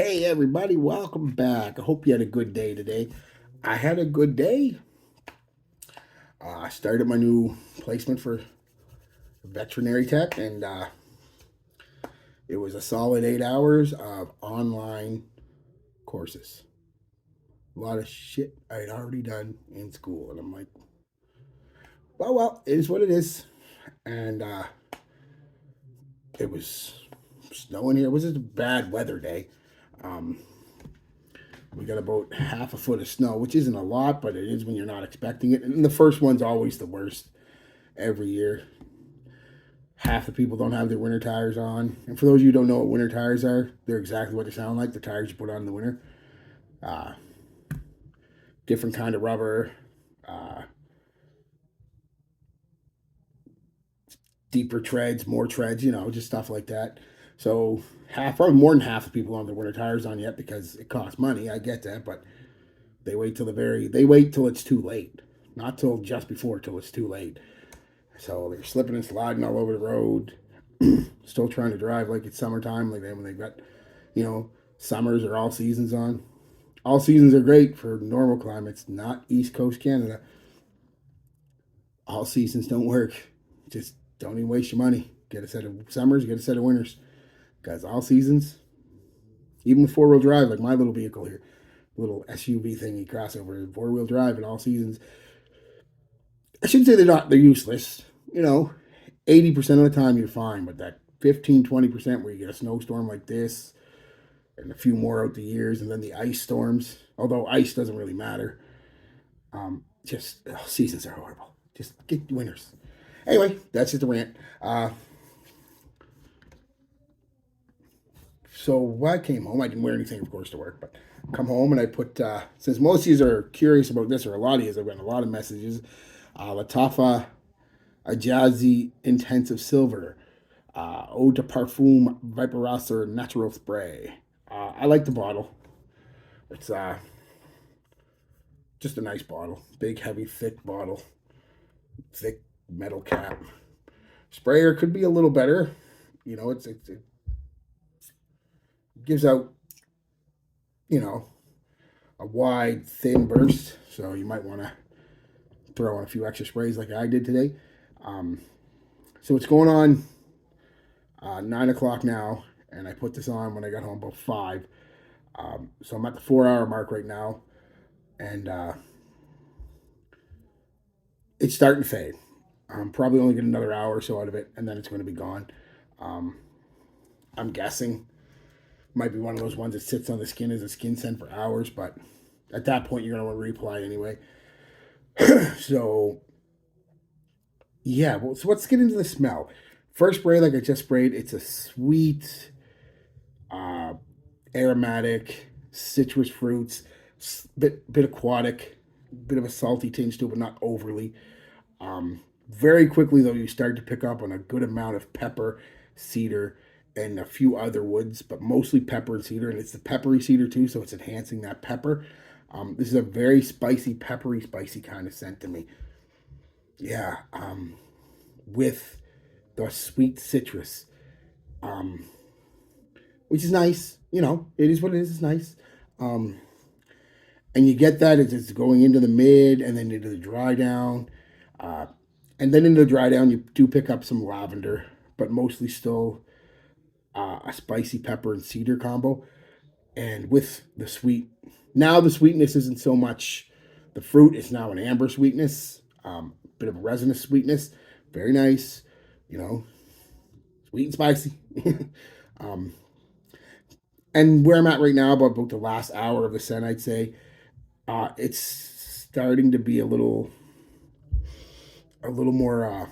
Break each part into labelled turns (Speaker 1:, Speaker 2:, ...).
Speaker 1: Hey everybody, welcome back. I hope you had a good day today. I had a good day. I started my new placement for veterinary tech, and it was a solid 8 hours of online courses. A lot of shit I had already done in school, and I'm like, well, it is what it is. And it was snowing here. It was just a bad weather day. Um, we got about half a foot of snow, which isn't a lot, but it is when you're not expecting it. And the first one's always the worst every year. Half the people don't have their winter tires on. And for those of you who don't know what winter tires are, they're exactly what they sound like, the tires you put on in the winter. Uh, Different kind of rubber, uh, deeper treads, more treads, just stuff like that. So probably more than half the people on their winter tires on yet because it costs money. I get that, but they wait till it's too late, not till just before, till it's too late. So they're slipping and sliding all over the road. Still trying to drive like it's summertime, like when they've got, summers or all seasons on. All seasons are great for normal climates, not East Coast Canada. All seasons don't work. Just don't even waste your money. Get a set of summers, get a set of winters. Because all seasons, even with four-wheel drive, like my little vehicle here, little SUV thingy crossover, four-wheel drive in all seasons. I shouldn't say they're useless. 80% of the time you're fine, but that 15-20% where you get a snowstorm like this and a few more out the years, and then the ice storms, although ice doesn't really matter. Seasons are horrible. Just get winters. Anyway, that's just a rant. So when I came home, I didn't wear anything, of course, to work, but come home and I put, since most of you are curious about this, or a lot of you, I've gotten a lot of messages, Lattafa Ejaazi Intensive Silver, Eau de Parfum Vaporizer Natural Spray. I like the bottle. It's just a nice bottle. Big, heavy, thick bottle. Thick metal cap. Sprayer could be a little better. It gives out, you know, a wide, thin burst. So you might want to throw on a few extra sprays like I did today. So it's going on 9 o'clock now, and I put this on when I got home about 5. So I'm at the 4 hour mark right now, and it's starting to fade. I'm probably only get another hour or so out of it, and then it's going to be gone. Um, I'm guessing might be one of those ones that sits on the skin as a skin scent for hours, but at that point you're going to want to reapply anyway. So yeah, well, so let's get into the smell. First spray, like I just sprayed, it's a sweet, uh, aromatic, citrus fruits, bit aquatic, bit of a salty tinge to it, but not overly. Very quickly though, you start to pick up on a good amount of pepper, cedar, and a few other woods, but mostly pepper and cedar, and it's the peppery cedar too, so it's enhancing that pepper. This is a very spicy, peppery, spicy kind of scent to me. Yeah, with the sweet citrus, um, which is nice. It is what it is. It's nice. Um, and you get that as it's going into the mid and then into the dry down. Uh, and then into the dry down, you do pick up some lavender, but mostly still a spicy pepper and cedar combo. And with the sweet, now the sweetness isn't so much the fruit, it's now an amber sweetness, bit of a resinous sweetness. Very nice, you know, sweet and spicy. um, and where I'm at right now, about the last hour of the scent, I'd say it's starting to be a little more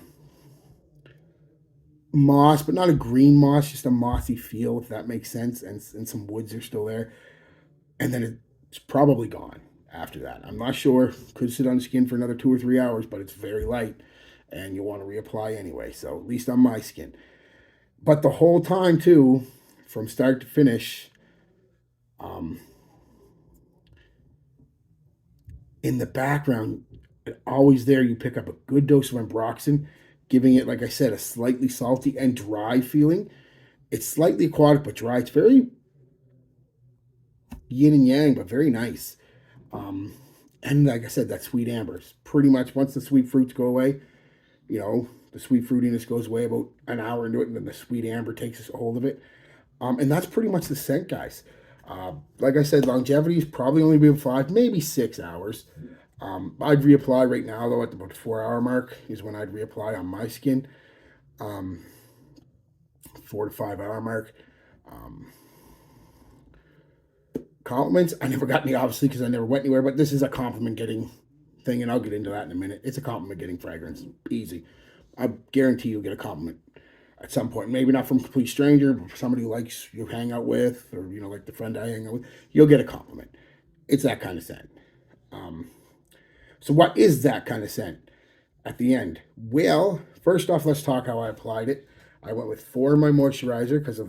Speaker 1: moss, but not a green moss, just a mossy feel, if that makes sense. And some woods are still there, and then it's probably gone after that. I'm not sure. Could sit on the skin for another 2 or 3 hours, but it's very light, and you want to reapply anyway. So at least on my skin. But the whole time too, from start to finish, um, in the background, always there, you pick up a good dose of ambroxan, giving it, like I said, a slightly salty and dry feeling. It's slightly aquatic but dry. It's very yin and yang, but very nice. Um, and like I said, that sweet ambers. Pretty much once the sweet fruits go away, the sweet fruitiness goes away about an hour into it, and then the sweet amber takes a hold of it. And that's pretty much the scent, guys. Like I said, longevity is probably only been 5, maybe 6 hours. I'd reapply right now, though, at about the 4 hour mark is when I'd reapply on my skin. Um, 4 to 5 hour mark. Um, Compliments, I never got any, obviously, because I never went anywhere, but this is a compliment getting thing, and I'll get into that in a minute. It's a compliment getting fragrance. Easy. I guarantee you'll get a compliment at some point. Maybe not from a complete stranger, but somebody who likes you hang out with, or like the friend I hang out with, you'll get a compliment. It's that kind of scent. Um, so what is that kind of scent at the end? Well, first off, let's talk how I applied it. I went with 4 in my moisturizer because of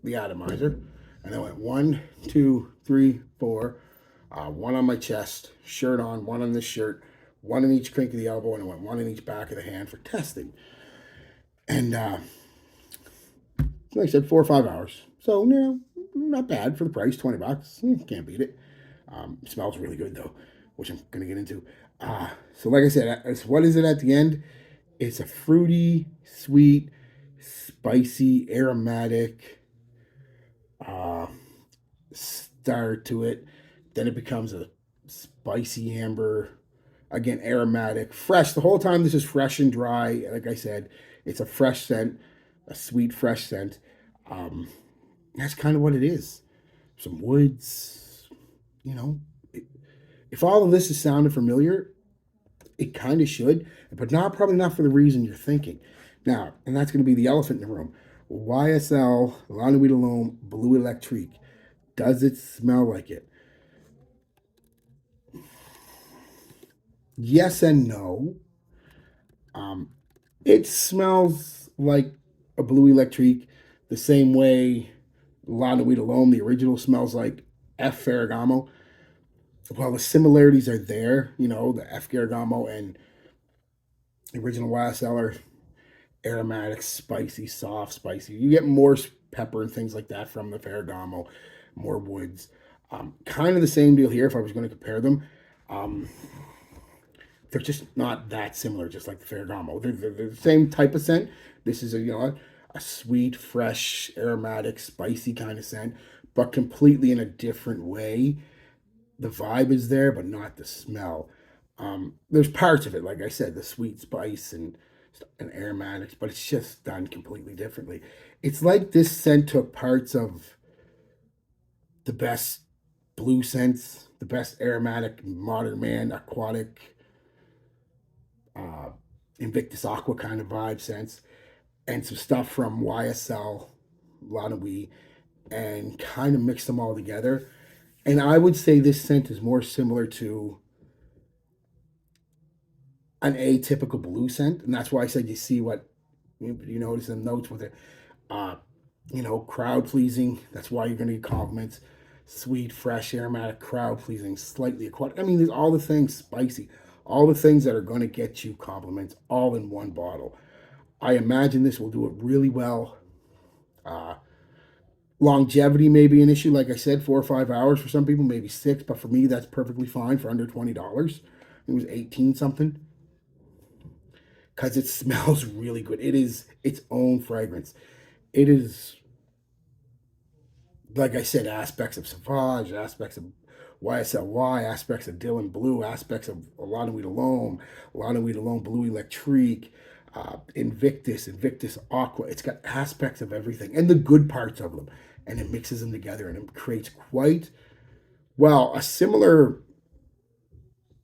Speaker 1: the atomizer, and I went 1, 2, 3, 4. One on my chest, shirt on, one on this shirt, one in each crink of the elbow, and I went one in each back of the hand for testing. And like I said, 4 or 5 hours. So, not bad for the price, $20. Can't beat it. Smells really good though, which I'm gonna get into. So like I said, what is it at the end? It's a fruity, sweet, spicy, aromatic uh, start to it. Then it becomes a spicy amber, again aromatic, fresh. The whole time this is fresh and dry. Like I said, it's a fresh scent, a sweet, fresh scent. Um, that's kind of what it is. Some woods, you know. If all of this is sounding familiar, it kind of should, but probably not for the reason you're thinking. Now, and that's going to be the elephant in the room. YSL Lanuit Alone Blue Electrique. Does it smell like it? Yes and no. Um, it smells like a Blue Electrique the same way Lanuit Alone, the original, smells like F. Ferragamo. Well, the similarities are there. The F. Ferragamo and the original YSL are aromatic, spicy, soft, spicy. You get more pepper and things like that from the Ferragamo, more woods. Kind of the same deal here if I was going to compare them. Um, they're just not that similar, just like the Ferragamo. They're the same type of scent. This is a sweet, fresh, aromatic, spicy kind of scent, but completely in a different way. The vibe is there, but not the smell. There's parts of it, like I said, the sweet spice and aromatics, but it's just done completely differently. It's like this scent took parts of the best blue scents, the best aromatic modern man, aquatic, uh, Invictus Aqua kind of vibe scents, and some stuff from YSL, Lanawee, and kind of mixed them all together. And I would say this scent is more similar to an atypical blue scent, and that's why I said you see what you notice in the notes with it. Uh, crowd pleasing. That's why you're going to get compliments. Sweet, fresh, aromatic, crowd pleasing, slightly aquatic. I mean, there's all the things spicy, all the things that are going to get you compliments, all in one bottle. I imagine this will do it really well. Uh, Longevity may be an issue, like I said, 4 or 5 hours for some people, maybe 6, but for me, that's perfectly fine for under $20. It was 18 something because it smells really good. It is its own fragrance. It is, like I said, aspects of Sauvage, aspects of YSLY, aspects of Dylan Blue, aspects of Lana Weed Alone Blue Electrique, Invictus Aqua. It's got aspects of everything and the good parts of them, and it mixes them together and it creates quite well a similar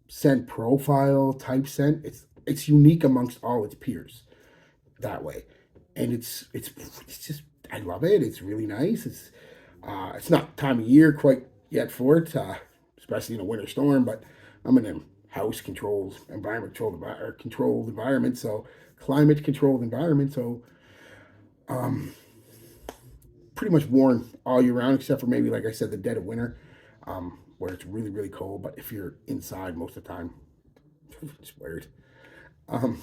Speaker 1: scent profile type scent. It's unique amongst all its peers that way, and it's just I love it. It's really nice. It's not time of year quite yet for it, especially in a winter storm. But I'm in a house controlled environment, controlled environment, so climate controlled environment. So um, pretty much worn all year round, except for maybe like I said, the dead of winter, where it's really really cold. But if you're inside most of the time, it's weird. Um,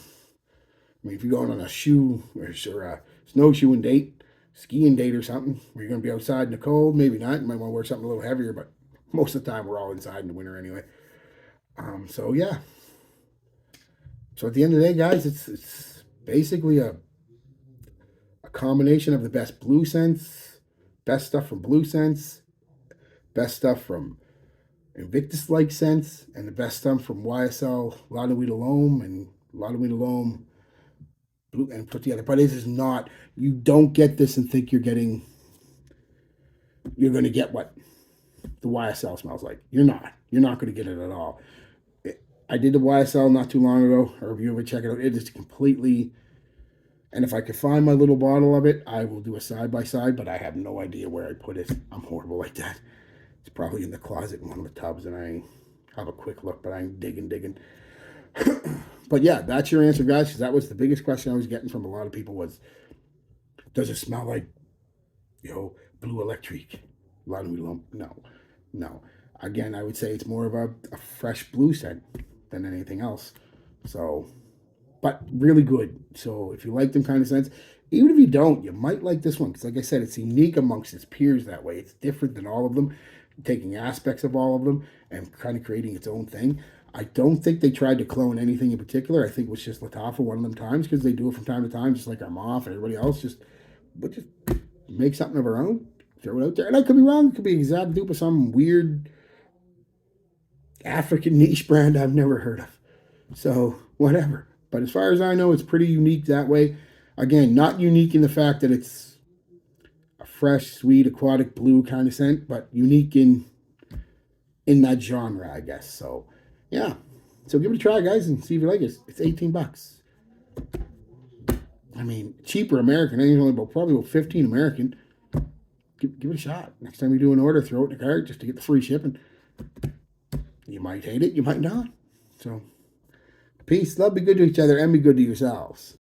Speaker 1: I mean, if you're going on a snowshoeing date, skiing date or something, where you're going to be outside in the cold, maybe not. You might want to wear something a little heavier, but Most of the time, we're all inside in the winter anyway. So yeah. So at the end of the day, guys, it's basically a combination of the best blue scents, best stuff from blue scents, best stuff from Invictus like scents, and the best stuff from YSL Lattafa Loam and Lattafa Loam blue and put together. But it is not. You don't get this and think you're getting. You're going to get what the YSL smells like. You're not. You're not going to get it at all. I did the YSL not too long ago. A review of it. Check it out. It is completely. And if I could find my little bottle of it, I will do a side by side. But I have no idea where I put it. I'm horrible like that. It's probably in the closet in one of the tubs, and I have a quick look, but I'm digging. But yeah, that's your answer, guys. Because that was the biggest question I was getting from a lot of people was, does it smell like, blue electric? A lot of people don't. No. Again, I would say it's more of a fresh blue scent than anything else. So, but really good. So if you like them kind of scents, even if you don't, you might like this one because, like I said, it's unique amongst its peers that way. It's different than all of them, taking aspects of all of them and kind of creating its own thing. I don't think they tried to clone anything in particular. I think it was just Lattafa one of them times because they do it from time to time, just like our Moth and everybody else. Just make something of our own, throw it out there. And I could be wrong. It could be exact dupe of some weird African niche brand I've never heard of. So whatever. But as far as I know, it's pretty unique that way. Again, not unique in the fact that it's a fresh, sweet, aquatic blue kind of scent, but unique in that genre, I guess. So yeah. So give it a try, guys, and see if you like it. It's $18. I mean, cheaper American. I think it's only probably about 15 American. Give it a shot. Next time you do an order, throw it in the cart just to get the free shipping. You might hate it, you might not. So, peace, love, be good to each other, and be good to yourselves.